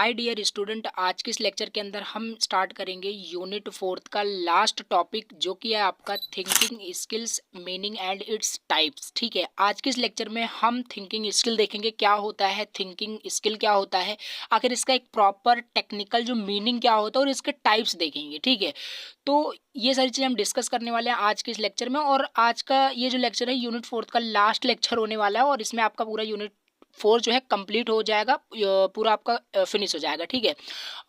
Hi dear student, आज के इस लेक्चर के अंदर हम स्टार्ट करेंगे यूनिट 4 का लास्ट टॉपिक जो कि है आपका thinking skills, meaning and its types. ठीक है, आज के इस लेक्चर में हम थिंकिंग स्किल देखेंगे, क्या होता है थिंकिंग स्किल, क्या होता है, आखिर इसका एक प्रॉपर टेक्निकल जो मीनिंग क्या होता है और इसके टाइप्स देखेंगे। ठीक है, तो ये सारी चीज़ें हम डिस्कस करने वाले हैं आज के इस लेक्चर में। और आज का ये जो लेक्चर है यूनिट 4 का लास्ट लेक्चर होने वाला है और इसमें आपका पूरा यूनिट 4 जो है कंप्लीट हो जाएगा, पूरा आपका फिनिश हो जाएगा। ठीक है,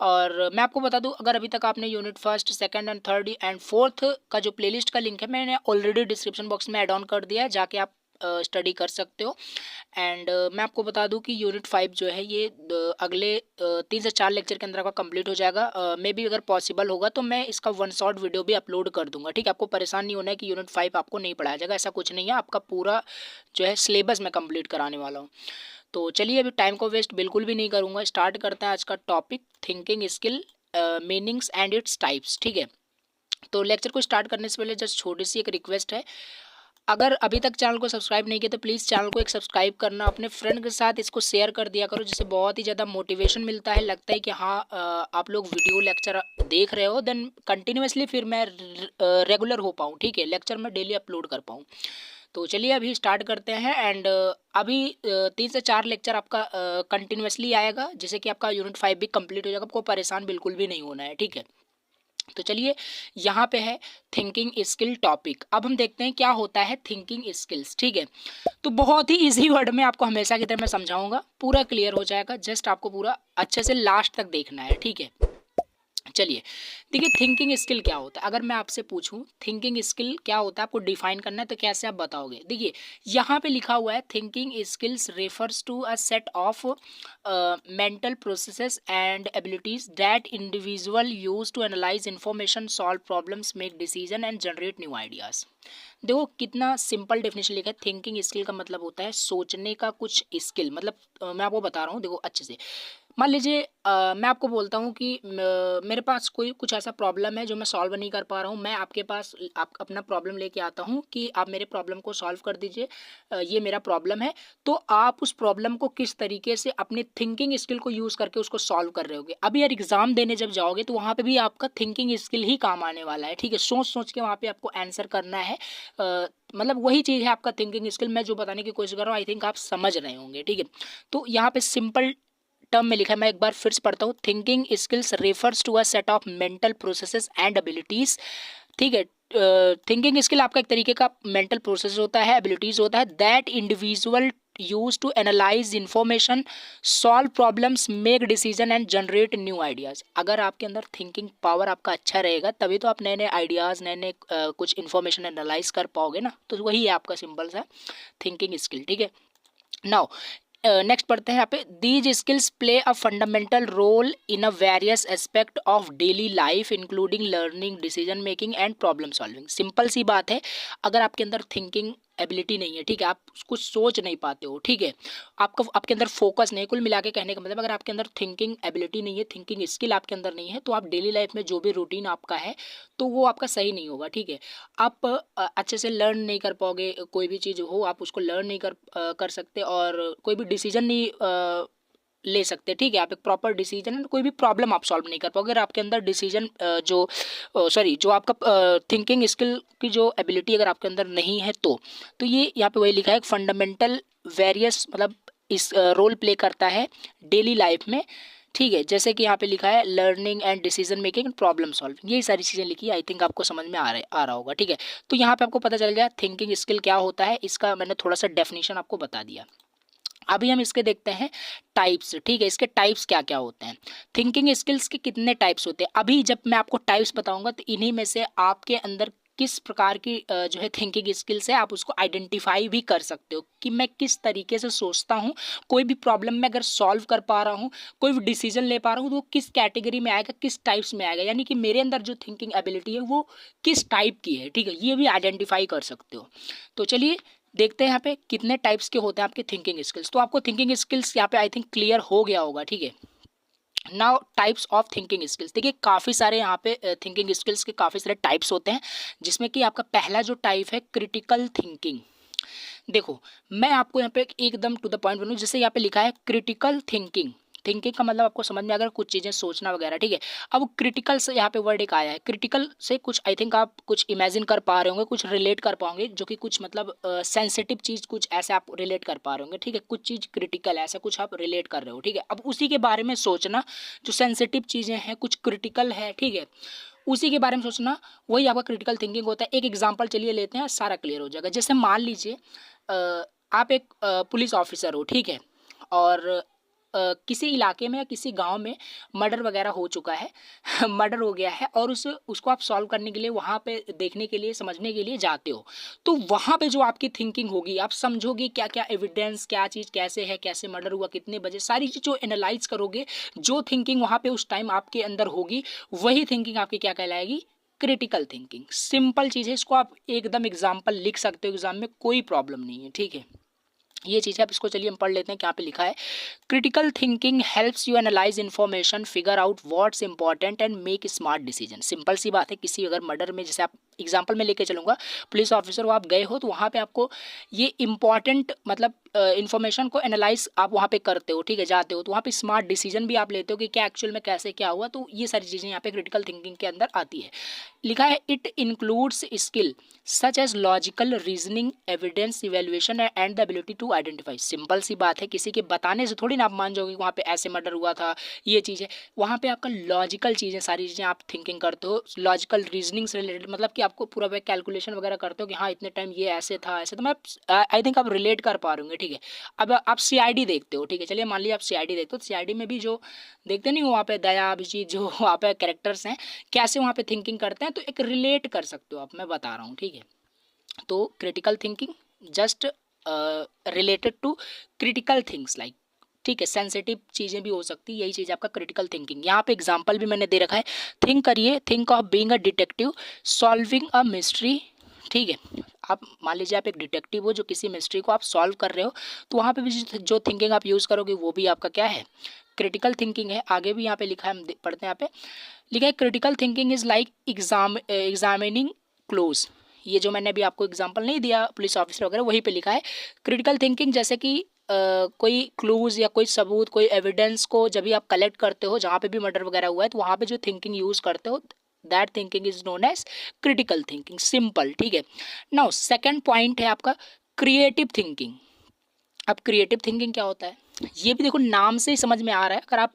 और मैं आपको बता दूं, अगर अभी तक आपने unit first, second and third and fourth का जो प्लेलिस्ट का लिंक है मैंने ऑलरेडी डिस्क्रिप्शन बॉक्स में ऐड ऑन कर दिया है, जाके आप स्टडी कर सकते हो। एंड मैं आपको बता दूं कि यूनिट 5 जो है ये अगले 3 से 4 लेक्चर के अंदर आपका कंप्लीट हो जाएगा। मे बी अगर पॉसिबल होगा तो मैं इसका वन शॉट वीडियो भी अपलोड कर दूंगा। ठीक है, आपको परेशान नहीं होना है कि यूनिट 5 आपको नहीं पढ़ाया जाएगा, ऐसा कुछ नहीं है। आपका पूरा जो है सिलेबस मैं कंप्लीट कराने वाला हूँ। तो चलिए, अभी टाइम को वेस्ट बिल्कुल भी नहीं करूँगा, स्टार्ट करते हैं आज का topic thinking skill, meanings and its types. ठीक है, तो लेक्चर को स्टार्ट करने से पहले जस्ट छोटी सी एक रिक्वेस्ट है, अगर अभी तक चैनल को सब्सक्राइब नहीं किया तो प्लीज़ चैनल को एक सब्सक्राइब करना, अपने फ्रेंड के साथ इसको शेयर कर दिया करो, जिससे बहुत ही ज़्यादा मोटिवेशन मिलता है। लगता है कि हाँ, आप लोग वीडियो लेक्चर देख रहे हो, देन कंटिन्यूसली फिर मैं रेगुलर हो पाऊँ। ठीक है, लेक्चर मैं डेली अपलोड कर पाऊँ। तो चलिए अभी स्टार्ट करते हैं। एंड अभी 3 से 4 लेक्चर आपका कंटिन्यूसली आएगा, जिससे कि आपका यूनिट 5 भी कंप्लीट हो जाएगा। आपको परेशान बिल्कुल भी नहीं होना है। ठीक है, तो चलिए, यहाँ पे है थिंकिंग स्किल टॉपिक। अब हम देखते हैं क्या होता है थिंकिंग स्किल्स। ठीक है, तो बहुत ही इजी वर्ड में आपको हमेशा की तरह मैं समझाऊंगा, पूरा क्लियर हो जाएगा। जस्ट आपको पूरा अच्छे से लास्ट तक देखना है। ठीक है, चलिए देखिए, थिंकिंग स्किल क्या होता है। अगर मैं आपसे पूछूं थिंकिंग स्किल क्या होता है, आपको डिफाइन करना है, तो कैसे आप बताओगे। देखिए, यहाँ पे लिखा हुआ है thinking skills refers to a set of mental processes and abilities that individual use to analyse information, solve problems, make decision and generate new ideas. देखो कितना सिंपल डेफिनेशन लिखा है। थिंकिंग स्किल का मतलब होता है सोचने का कुछ स्किल। मतलब मैं आपको बता रहा हूँ, देखो अच्छे से। मान लीजिए मैं आपको बोलता हूँ कि मेरे पास कोई कुछ ऐसा प्रॉब्लम है जो मैं सॉल्व नहीं कर पा रहा हूँ। मैं आपके पास आप अपना प्रॉब्लम लेके आता हूँ कि आप मेरे प्रॉब्लम को सॉल्व कर दीजिए, ये मेरा प्रॉब्लम है। तो आप उस प्रॉब्लम को किस तरीके से अपने थिंकिंग स्किल को यूज़ करके उसको सॉल्व कर रहे होगे। अभी यार एग्जाम देने जब जाओगे तो वहाँ पे भी आपका थिंकिंग स्किल ही काम आने वाला है। ठीक है, सोच सोच के वहाँ पे आपको आंसर करना है। मतलब वही चीज़ है आपका थिंकिंग स्किल। मैं जो बताने की कोशिश कर रहा हूँ, आई थिंक आप समझ रहे होंगे। ठीक है, तो यहाँ पे सिंपल टर्म में लिखा है, मैं एक बार फिर से पढ़ता हूँ। Thinking skills refers to a set of mental processes and abilities. ठीक है, थिंकिंग स्किल आपका एक तरीके का मेंटल प्रोसेस होता है, एबिलिटीज होता है, that individual use to analyse information, solve problems, make decision and generate new ideas. अगर आपके अंदर थिंकिंग पावर आपका अच्छा रहेगा, तभी तो आप नए नए आइडियाज, नए नए कुछ इन्फॉर्मेशन एनालाइज कर पाओगे ना। तो वही है आपका सिंपल सा थिंकिंग स्किल। ठीक है, नाउ नेक्स्ट पढ़ते हैं यहाँ पे, these skills play a fundamental role in a various aspect of daily life including learning, decision making and problem solving. Simple सी बात है, अगर आपके अंदर थिंकिंग एबिलिटी नहीं है, ठीक है, आप कुछ सोच नहीं पाते हो, ठीक है, आपका आपके अंदर फोकस नहीं है। कुल मिला के कहने का मतलब, अगर आपके अंदर थिंकिंग एबिलिटी नहीं है, थिंकिंग स्किल आपके अंदर नहीं है, तो आप डेली लाइफ में जो भी रूटीन आपका है तो वो आपका सही नहीं होगा। ठीक है, आप अच्छे से लर्न नहीं कर पाओगे, कोई भी चीज़ हो आप उसको लर्न नहीं कर सकते, और कोई भी डिसीजन नहीं ले सकते। ठीक है, आप एक प्रॉपर डिसीजन, कोई भी प्रॉब्लम आप सॉल्व नहीं कर पाओगे अगर आपके अंदर डिसीजन जो आपका थिंकिंग स्किल की जो एबिलिटी अगर आपके अंदर नहीं है तो ये यहाँ पे वही लिखा है, फंडामेंटल वेरियस मतलब इस रोल प्ले करता है डेली लाइफ में। ठीक है, जैसे कि यहाँ पे लिखा है learning and decision making, problem solving, यही सारी चीज़ें लिखी है। आई थिंक आपको समझ में आ रहा होगा। ठीक है, तो यहाँ पे आपको पता चल गया थिंकिंग स्किल क्या होता है, इसका मैंने थोड़ा सा डेफिनेशन आपको बता दिया। अभी हम इसके देखते हैं टाइप्स। ठीक है, इसके टाइप्स क्या क्या होते हैं, थिंकिंग स्किल्स के कितने टाइप्स होते हैं। अभी जब मैं आपको टाइप्स बताऊंगा तो इन्हीं में से आपके अंदर किस प्रकार की जो है थिंकिंग स्किल्स है, आप उसको आइडेंटिफाई भी कर सकते हो कि मैं किस तरीके से सोचता हूँ, कोई भी प्रॉब्लम में अगर सॉल्व कर पा रहा हूँ, कोई भी डिसीजन ले पा रहा हूँ, तो वो किस कैटेगरी में आएगा, किस टाइप्स में आएगा, यानी कि मेरे अंदर जो थिंकिंग एबिलिटी है वो किस टाइप की है। ठीक है, ये भी आइडेंटिफाई कर सकते हो। तो चलिए देखते हैं यहाँ पे कितने टाइप्स के होते हैं आपके थिंकिंग स्किल्स। तो आपको थिंकिंग स्किल्स यहाँ पे आई थिंक क्लियर हो गया होगा। ठीक है, now types of thinking skills. देखिए काफ़ी सारे यहाँ पे थिंकिंग स्किल्स के काफ़ी सारे टाइप्स होते हैं, जिसमें कि आपका पहला जो टाइप है क्रिटिकल थिंकिंग। देखो मैं आपको यहाँ पे एकदम टू द पॉइंट बनूँ, जैसे यहाँ पे लिखा है क्रिटिकल थिंकिंग। थिंकिंग का मतलब आपको समझ में अगर कुछ चीज़ें सोचना वगैरह, ठीक है। अब क्रिटिकल से यहाँ पे वर्ड एक आया है, क्रिटिकल से कुछ आई थिंक आप कुछ इमेजिन कर पा रहे होंगे, कुछ रिलेट कर पाओगे, जो कि कुछ मतलब सेंसिटिव चीज़ कुछ ऐसे आप रिलेट कर पा रहे होंगे, ठीक है। कुछ चीज़ क्रिटिकल है, ऐसा कुछ आप रिलेट कर रहे हो, ठीक है। अब उसी के बारे में सोचना, जो सेंसिटिव चीज़ें हैं कुछ क्रिटिकल है, ठीक है, उसी के बारे में सोचना, वही आपका क्रिटिकल थिंकिंग होता है। एक एग्जांपल चलिए लेते हैं, सारा क्लियर हो जाएगा। जैसे मान लीजिए आप एक पुलिस ऑफिसर हो, ठीक है, और किसी इलाके में या किसी गांव में मर्डर वगैरह हो चुका है मर्डर हो गया है, और उसको आप सॉल्व करने के लिए वहाँ पे देखने के लिए, समझने के लिए जाते हो। तो वहाँ पे जो आपकी थिंकिंग होगी, आप समझोगे क्या क्या एविडेंस, क्या चीज़ कैसे है, कैसे मर्डर हुआ, कितने बजे, सारी चीज़ जो एनालाइज करोगे, जो थिंकिंग वहाँ पे उस टाइम आपके अंदर होगी, वही थिंकिंग आपकी क्या कहलाएगी, क्रिटिकल थिंकिंग। सिंपल चीज़ है, इसको आप एकदम एग्जाम्पल लिख सकते हो एग्जाम में, कोई प्रॉब्लम नहीं है, ठीक है। ये चीज़ है। अब इसको चलिए हम पढ़ लेते हैं, क्या पे लिखा है। Critical thinking helps you analyse information, figure out what's important and make smart decision. Simple सी बात है, किसी अगर मर्डर में, जैसे आप एग्जांपल में लेके चलूंगा, पुलिस ऑफिसर हो, आप गए हो, तो वहाँ पे आपको ये इंपॉर्टेंट मतलब इन्फॉर्मेशन को एनालाइज आप वहाँ पे करते हो, ठीक है, जाते हो, तो वहाँ पे स्मार्ट डिसीजन भी आप लेते हो कि क्या एक्चुअल में कैसे क्या हुआ। तो ये सारी चीज़ें यहाँ पे क्रिटिकल थिंकिंग के अंदर आती है। लिखा है it includes skill such as logical reasoning, evidence evaluation and the ability to identify. Simple सी बात है, किसी के बताने से थोड़ी ना आप मान जाओगे वहाँ पे ऐसे मर्डर हुआ था, ये चीज़ है। वहाँ पे आपका लॉजिकल चीज़ें, सारी चीज़ें आप थिंकिंग करते हो, लॉजिकल रीजनिंग से रिलेटेड, मतलब कि आपको पूरा वे कैलकुलेशन वगैरह करते हो कि हाँ इतने टाइम ये ऐसे था, ऐसे। तो मैं आई थिंक आप रिलेट कर पा रहे होंगे, ठीक है। अब आप सीआईडी देखते हो, ठीक है, चलिए मान लीजिए आप सीआईडी देखते हो, तो सीआईडी में भी जो देखते नहीं हो वहाँ पे दया, अभिजीत, जो वहाँ पे कैरेक्टर्स हैं, कैसे वहाँ पे थिंकिंग करते हैं, तो एक रिलेट कर सकते हो आप, मैं बता रहा हूँ, ठीक है। तो critical thinking just related to critical things like, ठीक है, सेंसिटिव चीज़ें भी हो सकती है, यही चीज़ आपका क्रिटिकल थिंकिंग। यहाँ पे एग्जांपल भी मैंने दे रखा है। थिंक करिए, think of being a detective solving a mystery, ठीक है। आप मान लीजिए आप एक डिटेक्टिव हो जो किसी मिस्ट्री को आप सॉल्व कर रहे हो, तो वहाँ पे भी जो थिंकिंग आप यूज़ करोगे वो भी आपका क्या है, क्रिटिकल थिंकिंग है। आगे भी यहाँ पे लिखा है, हम पढ़ते हैं। यहाँ पे लिखा है critical thinking is like examining close. ये जो मैंने अभी आपको एग्जांपल नहीं दिया पुलिस ऑफिसर वगैरह, वहीं पे लिखा है क्रिटिकल थिंकिंग, जैसे कि कोई क्लूज या कोई सबूत, कोई एविडेंस को जब भी आप कलेक्ट करते हो, जहाँ पे भी मर्डर वगैरह हुआ है, तो वहाँ पे जो थिंकिंग यूज़ करते हो, that thinking is known as critical thinking. Simple, ठीक है। नाउ सेकंड पॉइंट है आपका क्रिएटिव थिंकिंग। अब क्रिएटिव थिंकिंग क्या होता है, ये भी देखो नाम से ही समझ में आ रहा है। अगर आप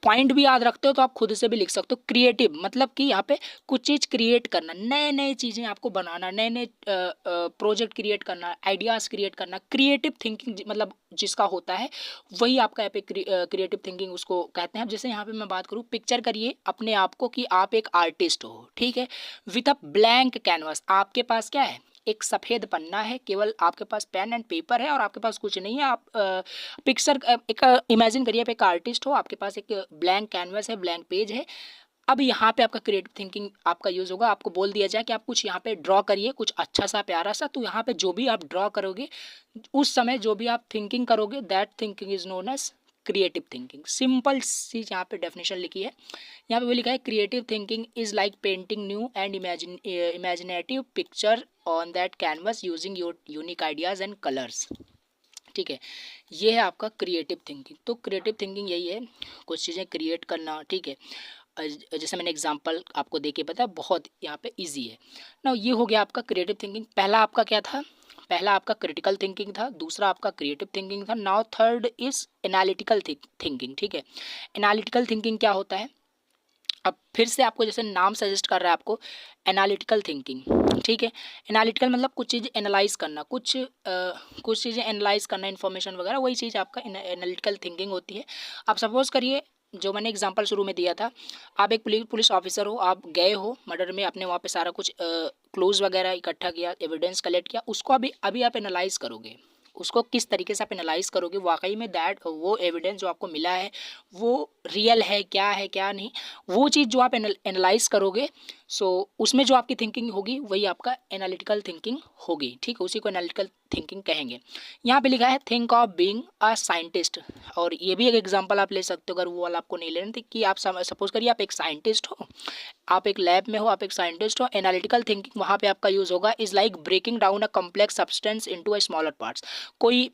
पॉइंट भी याद रखते हो तो आप खुद से भी लिख सकते हो। क्रिएटिव मतलब कि यहाँ पे कुछ चीज़ क्रिएट करना, नए नए चीज़ें आपको बनाना, नए नए प्रोजेक्ट क्रिएट करना, आइडियाज़ क्रिएट करना। क्रिएटिव थिंकिंग मतलब जिसका होता है, वही आपका यहाँ पे क्रिएटिव थिंकिंग उसको कहते हैं। अब जैसे यहाँ पे मैं बात करूँ, पिक्चर करिए अपने आप को कि आप एक आर्टिस्ट हो, ठीक है, विथ अ ब्लैंक कैनवास। आपके पास क्या है, एक सफ़ेद पन्ना है, केवल आपके पास पेन एंड पेपर है, और आपके पास कुछ नहीं है। आप पिक्चर एक इमेजिन करिए, आप एक आर्टिस्ट हो, आपके पास एक ब्लैंक कैनवस है, ब्लैंक पेज है। अब यहाँ पे आपका क्रिएटिव थिंकिंग आपका यूज़ होगा। आपको बोल दिया जाए कि आप कुछ यहाँ पे ड्रॉ करिए, कुछ अच्छा सा प्यारा सा, तो यहाँ पे जो भी आप ड्रॉ करोगे, उस समय जो भी आप थिंकिंग करोगे, that thinking is known as creative thinking. Simple सी यहाँ पे डेफिनेशन लिखी है। यहाँ पे वो लिखा है creative thinking is like painting new and imaginative picture on that canvas using your unique ideas and colours, ठीक है। ये है आपका क्रिएटिव थिंकिंग। तो क्रिएटिव थिंकिंग यही है, कुछ चीज़ें क्रिएट करना, ठीक है। जैसे मैंने एग्जांपल आपको दे के बताया, बहुत यहाँ पे इजी है ना। ये हो गया आपका क्रिएटिव थिंकिंग। पहला आपका क्या था, पहला आपका क्रिटिकल थिंकिंग था, दूसरा आपका क्रिएटिव थिंकिंग था। Now third is analytical thinking, ठीक है। एनालिटिकल थिंकिंग क्या होता है, अब फिर से आपको जैसे नाम सजेस्ट कर रहा है आपको, एनालिटिकल थिंकिंग, ठीक है। एनालिटिकल मतलब कुछ चीज़ एनालाइज करना, कुछ चीज़ें एनालाइज करना, इन्फॉर्मेशन वगैरह, वही चीज़ आपका एनालिटिकल थिंकिंग होती है। आप सपोज करिए, जो मैंने एग्जांपल शुरू में दिया था, आप एक पुलिस ऑफिसर हो, आप गए हो मर्डर में, आपने वहाँ पे सारा कुछ क्लोज वगैरह इकट्ठा किया, एविडेंस कलेक्ट किया, उसको अभी आप एनालाइज करोगे। उसको किस तरीके से आप एनालाइज करोगे, वाकई में दैट वो एविडेंस जो आपको मिला है वो रियल है क्या नहीं, वो चीज़ जो आप एनालाइज करोगे, सो उसमें जो आपकी थिंकिंग होगी वही आपका एनालिटिकल थिंकिंग होगी, ठीक है। उसी को एनालिटिकल थिंकिंग कहेंगे। यहाँ पे लिखा है think of being a scientist, और ये भी एक एग्जांपल आप ले सकते हो, अगर वो वाला आपको नहीं लेना, कि आप सपोज करिए आप एक साइंटिस्ट हो, आप एक लैब में हो, आप एक साइंटिस्ट हो। एनालिटिकल थिंकिंग वहाँ पे आपका यूज़ होगा is like breaking down a complex substance into a smaller parts. कोई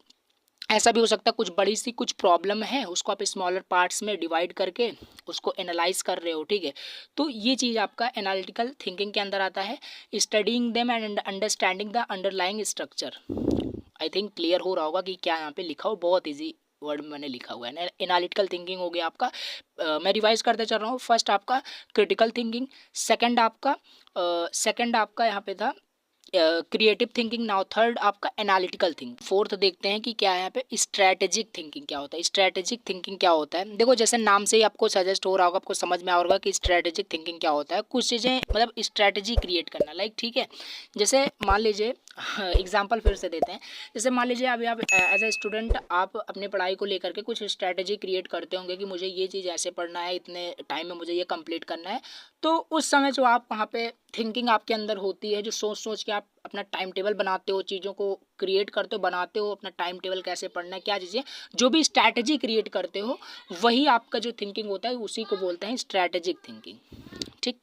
ऐसा भी हो सकता है कुछ बड़ी सी कुछ प्रॉब्लम है, उसको आप स्मॉलर पार्ट्स में डिवाइड करके उसको एनालाइज कर रहे हो, ठीक है। तो ये चीज़ आपका एनालिटिकल थिंकिंग के अंदर आता है। Studying them and understanding the underlying structure. I think clear हो रहा होगा कि क्या यहाँ पे लिखा हो, बहुत ईजी वर्ड में मैंने लिखा हुआ है। एनालिटिकल थिंकिंग हो गया आपका। मैं रिवाइज करते चल रहा हूँ। फर्स्ट आपका क्रिटिकल थिंकिंग, सेकंड आपका यहाँ पे था क्रिएटिव थिंकिंग, नाउ थर्ड आपका एनालिटिकल थिंकिंग, फोर्थ देखते हैं कि क्या है यहाँ पे स्ट्रैटेजिक थिंकिंग क्या होता है। स्ट्रैटेजिक थिंकिंग क्या होता है, देखो जैसे नाम से ही आपको सजेस्ट हो रहा होगा, आपको समझ में आ रहा होगा कि स्ट्रैटेजिक थिंकिंग क्या होता है। कुछ चीज़ें मतलब स्ट्रैटेजी क्रिएट करना, लाइक ठीक है। जैसे मान लीजिए एग्जाम्पल फिर से देते हैं। जैसे मान लीजिए अभी आप एज ए स्टूडेंट आप अपने पढ़ाई को लेकर के कुछ स्ट्रैटेजी क्रिएट करते होंगे कि मुझे ये चीज़ ऐसे पढ़ना है, इतने टाइम में मुझे ये कंप्लीट करना है। तो उस समय जो आप वहाँ पे थिंकिंग आपके अंदर होती है, जो सोच सोच के आप अपना टाइम टेबल बनाते हो, चीज़ों को क्रिएट करते हो, बनाते हो अपना टाइम टेबल कैसे पढ़ना है, क्या चीज़ें, जो भी स्ट्रैटेजी क्रिएट करते हो, वही आपका जो थिंकिंग होता है उसी को बोलते हैं स्ट्रैटेजिक थिंकिंग, ठीक।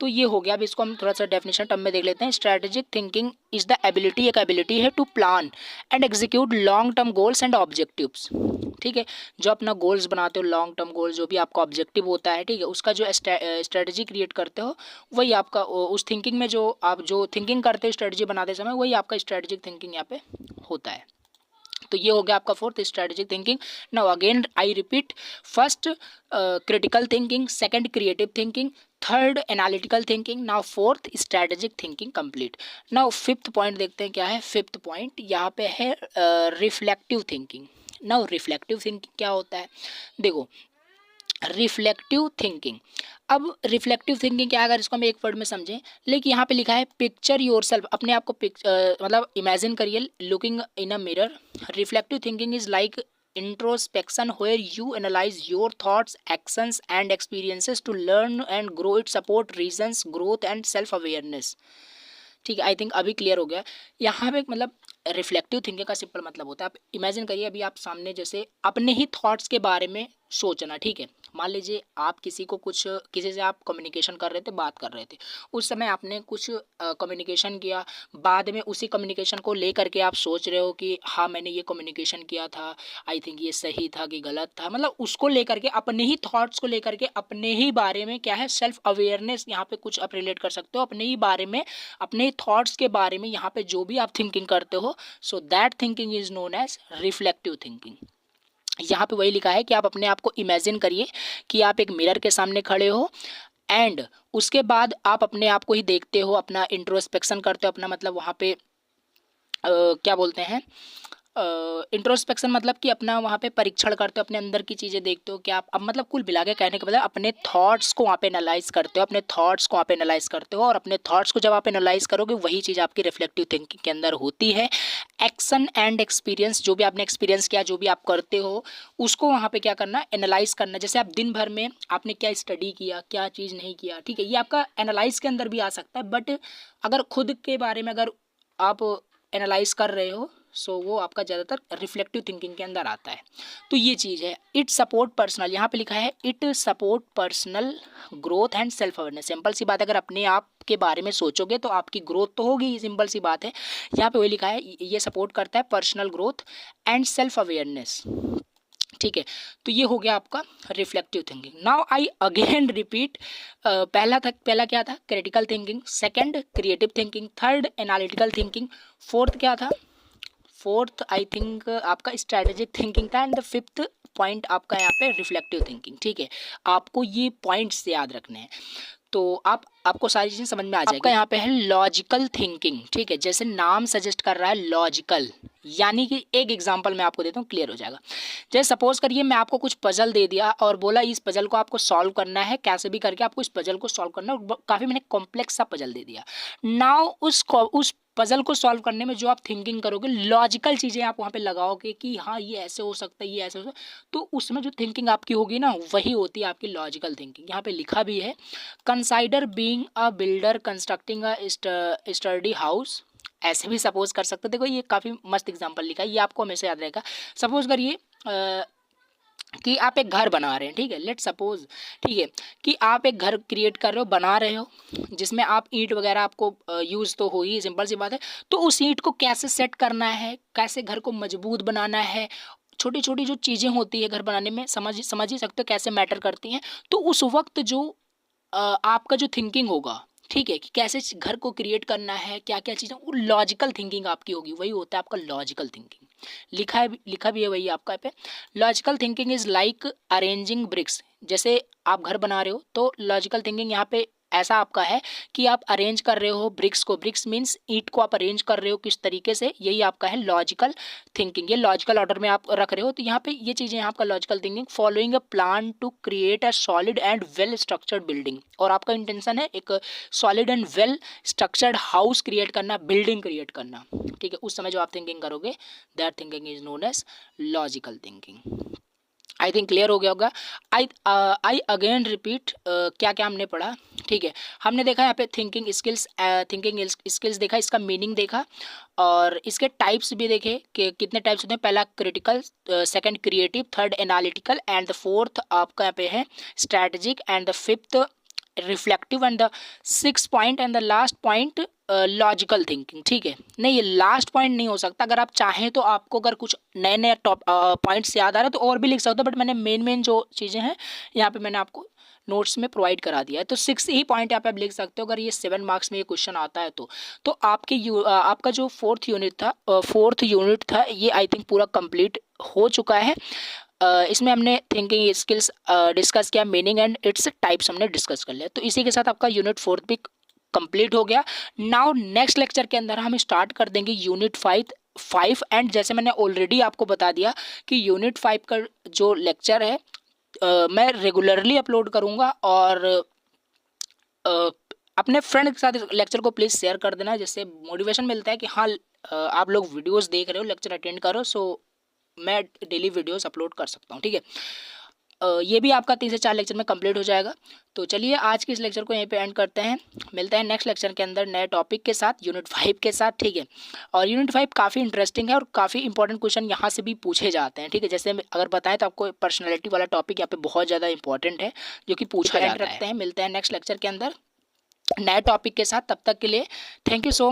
तो ये हो गया। अब इसको हम थोड़ा सा डेफिनेशन टर्म में देख लेते हैं। Strategic thinking is the ability, एक एबिलिटी है to plan and execute long term goals and objectives, ठीक है। जो अपना गोल्स बनाते हो, लॉन्ग टर्म गोल्स, जो भी आपका ऑब्जेक्टिव होता है, ठीक है, उसका जो स्ट्रेटजी क्रिएट करते हो, वही आपका उस थिंकिंग में जो आप जो थिंकिंग करते हो स्ट्रेटजी बनाते समय, वही आपका स्ट्रेटजिक थिंकिंग यहाँ पे होता है। तो ये हो गया आपका fourth strategic thinking. Now again I repeat, first critical thinking, second creative thinking, third analytical thinking, now fourth strategic thinking complete. Now fifth point देखते हैं क्या है। फिफ्थ पॉइंट यहाँ पे है reflective thinking. Now reflective thinking क्या होता है, देखो रिफ्लेक्टिव थिंकिंग। अब रिफ्लेक्टिव थिंकिंग क्या है, अगर इसको हम एक वर्ड में समझें, लेकिन यहाँ पे लिखा है पिक्चर योरसेल्फ, अपने आप को मतलब इमेजिन करिए looking in a mirror. Reflective thinking is like introspection where you analyze your thoughts, actions and experiences to learn and grow. It support reasons growth and self awareness, ठीक है। I think अभी clear हो गया। यहाँ पे मतलब reflective thinking का simple मतलब होता है, आप इमेजिन करिए अभी आप सामने जैसे अपने ही थॉट्स के बारे में सोचना, ठीक है। मान लीजिए आप किसी से आप कम्युनिकेशन कर रहे थे, बात कर रहे थे, उस समय आपने कुछ कम्युनिकेशन किया, बाद में उसी कम्युनिकेशन को लेकर के आप सोच रहे हो कि हाँ मैंने ये कम्युनिकेशन किया था, आई थिंक ये सही था कि गलत था, मतलब उसको लेकर के अपने ही थॉट्स को लेकर के अपने ही बारे में क्या है सेल्फ अवेयरनेस, यहाँ पे कुछ आप रिलेट कर सकते हो अपने ही बारे में, अपने थॉट्स के बारे में, यहाँ पे जो भी आप थिंकिंग करते हो, so that thinking is known as reflective thinking. यहाँ पे वही लिखा है कि आप अपने आप को इमेजिन करिए कि आप एक मिरर के सामने खड़े हो एंड उसके बाद आप अपने आप को ही देखते हो, अपना इंट्रोस्पेक्शन करते हो, अपना मतलब वहाँ पे क्या बोलते हैं इंट्रोस्पेक्शन, मतलब कि अपना वहाँ पे परीक्षण करते हो, अपने अंदर की चीज़ें देखते हो कि आप अब मतलब कुल मिला के कहने के मतलब अपने थॉट्स को वहाँ पे एनालाइज करते हो, अपने थॉट्स को वहाँ पे एनालाइज करते हो, और अपने थॉट्स को जब आप एनालाइज करोगे वही चीज़ आपकी रिफ्लेक्टिव थिंकिंग के अंदर होती है। एक्शन एंड एक्सपीरियंस, जो भी आपने एक्सपीरियंस किया, जो भी आप करते हो, उसको वहाँ पे क्या करना, एनालाइज करना। जैसे आप दिन भर में आपने क्या स्टडी किया, क्या चीज़ नहीं किया, ठीक है, ये आपका एनालाइज के अंदर भी आ सकता है। बट अगर खुद के बारे में अगर आप एनालाइज कर रहे हो, सो वो आपका ज़्यादातर रिफ्लेक्टिव थिंकिंग के अंदर आता है। तो ये चीज़ है। इट सपोर्ट पर्सनल, यहाँ पे लिखा है it support personal growth and self awareness. Simple सी बात है, अगर अपने आप के बारे में सोचोगे तो आपकी ग्रोथ तो होगी, सिंपल सी बात है। यहाँ पे वही लिखा है ये सपोर्ट करता है personal growth and self awareness, ठीक है। तो ये हो गया आपका reflective thinking. Now I again repeat, पहला क्या था, critical thinking, second creative thinking, third analytical thinking, fourth क्या था, फोर्थ आई थिंक आपका स्ट्रैटेजिक थिंकिंग था, एंड द फिफ्थ पॉइंट आपका यहाँ पे रिफ्लेक्टिव थिंकिंग, ठीक है। आपको ये पॉइंट्स याद रखने हैं तो आपको सारी चीज़ें समझ में आ जाएगी। आपका यहाँ पे है लॉजिकल थिंकिंग, ठीक है, जैसे नाम सजेस्ट कर रहा है लॉजिकल, यानी कि एक एग्जांपल मैं आपको देता हूँ, क्लियर हो जाएगा। जैसे सपोज करिए मैं आपको कुछ पजल दे दिया और बोला इस पजल को आपको सॉल्व करना है, कैसे भी करके आपको इस पजल को सॉल्व करना है, काफ़ी मैंने कॉम्प्लेक्स सा पजल दे दिया। नाउ उस पजल को सॉल्व करने में जो आप थिंकिंग करोगे, लॉजिकल चीज़ें आप वहाँ पे लगाओगे कि हाँ ये ऐसे हो सकता है, ये ऐसे हो सकता है, तो उसमें जो थिंकिंग आपकी होगी ना, वही होती है आपकी लॉजिकल थिंकिंग। यहाँ पे लिखा भी है consider being a builder constructing a study house, ऐसे भी सपोज कर सकते हो। देखो ये काफ़ी मस्त एग्जांपल लिखा है, ये आपको हमेशा याद रहेगा। सपोज करिए कि आप एक घर बना रहे हैं, ठीक है, लेट सपोज, ठीक है, कि आप एक घर क्रिएट कर रहे हो, बना रहे हो, जिसमें आप ईंट वगैरह आपको यूज़ तो हो ही, सिंपल सी बात है। तो उस ईंट को कैसे सेट करना है, कैसे घर को मजबूत बनाना है, छोटी छोटी जो चीज़ें होती है घर बनाने में, समझ ही सकते हो कैसे मैटर करती हैं। तो उस वक्त जो आपका जो थिंकिंग होगा, ठीक है, कि कैसे घर को क्रिएट करना है, क्या क्या चीज़ें, वो लॉजिकल थिंकिंग आपकी होगी, वही होता है आपका लॉजिकल थिंकिंग। लिखा भी है वही आपका पे। Logical thinking is like arranging bricks. जैसे आप घर बना रहे हो तो लॉजिकल थिंकिंग यहाँ पे ऐसा आपका है कि आप अरेंज कर रहे हो ब्रिक्स को, ब्रिक्स मीन्स ईंट को आप अरेंज कर रहे हो किस तरीके से, यही आपका है लॉजिकल थिंकिंग। ये लॉजिकल ऑर्डर में आप रख रहे हो, तो यहाँ पे ये चीज़ें हैं आपका logical thinking. Following a plan to create a solid and well structured building, और आपका इंटेंशन है एक solid and well structured house create करना, बिल्डिंग क्रिएट करना, ठीक है। उस समय जो आप थिंकिंग करोगे, that thinking is known as logical thinking. I think clear हो गया होगा। आई अगेन रिपीट, क्या क्या हमने पढ़ा, ठीक है। हमने देखा यहाँ पे थिंकिंग स्किल्स, थिंकिंग स्किल्स देखा, इसका मीनिंग देखा, और इसके टाइप्स भी देखे कि कितने टाइप्स होते हैं। पहला critical, second creative, third analytical, and the fourth आपका यहाँ पे है strategic, and the fifth reflective, and the six point and the last point logical thinking, ठीक है। नहीं, ये लास्ट पॉइंट नहीं हो सकता, अगर आप चाहें तो आपको अगर कुछ नए नए टॉप पॉइंट्स याद आ रहे हैं तो और भी लिख सकते हो, बट मैंने मेन जो चीज़ें हैं यहाँ पे मैंने आपको नोट्स में प्रोवाइड करा दिया है, तो 6 ही पॉइंट यहाँ पे आप लिख सकते हो अगर ये 7 मार्क्स में ये क्वेश्चन आता है तो आपके आपका जो फोर्थ यूनिट था ये आई थिंक पूरा कंप्लीट हो चुका है। इसमें हमने थिंकिंग स्किल्स डिस्कस किया, मीनिंग एंड इट्स टाइप्स हमने डिस्कस कर लिया, तो इसी के साथ आपका यूनिट 4 भी कंप्लीट हो गया। नाउ नेक्स्ट लेक्चर के अंदर हम स्टार्ट कर देंगे यूनिट 5। एंड जैसे मैंने ऑलरेडी आपको बता दिया कि यूनिट 5 का जो लेक्चर है मैं रेगुलरली अपलोड करूँगा, और अपने फ्रेंड के साथ लेक्चर को प्लीज़ शेयर कर देना, जिससे मोटिवेशन मिलता है कि हाँ आप लोग वीडियोस देख रहे हो, लेक्चर अटेंड करो, सो मैं डेली वीडियोस अपलोड कर सकता हूँ, ठीक है। ये भी आपका 3 से 4 लेक्चर में कंप्लीट हो जाएगा। तो चलिए आज के इस लेक्चर को यहीं पे एंड करते हैं, मिलते हैं नेक्स्ट लेक्चर के अंदर नए टॉपिक के साथ, यूनिट 5 के साथ, ठीक है। और यूनिट 5 काफ़ी इंटरेस्टिंग है और काफ़ी इंपॉर्टेंट क्वेश्चन यहाँ से भी पूछे जाते हैं, ठीक है। जैसे अगर बताएं तो आपको पर्सनैलिटी वाला टॉपिक यहाँ पे बहुत ज़्यादा इंपॉर्टेंट है जो कि पूछा जाता है। रखते हैं, मिलते हैं नेक्स्ट लेक्चर के अंदर नए टॉपिक के साथ, तब तक के लिए थैंक यू सो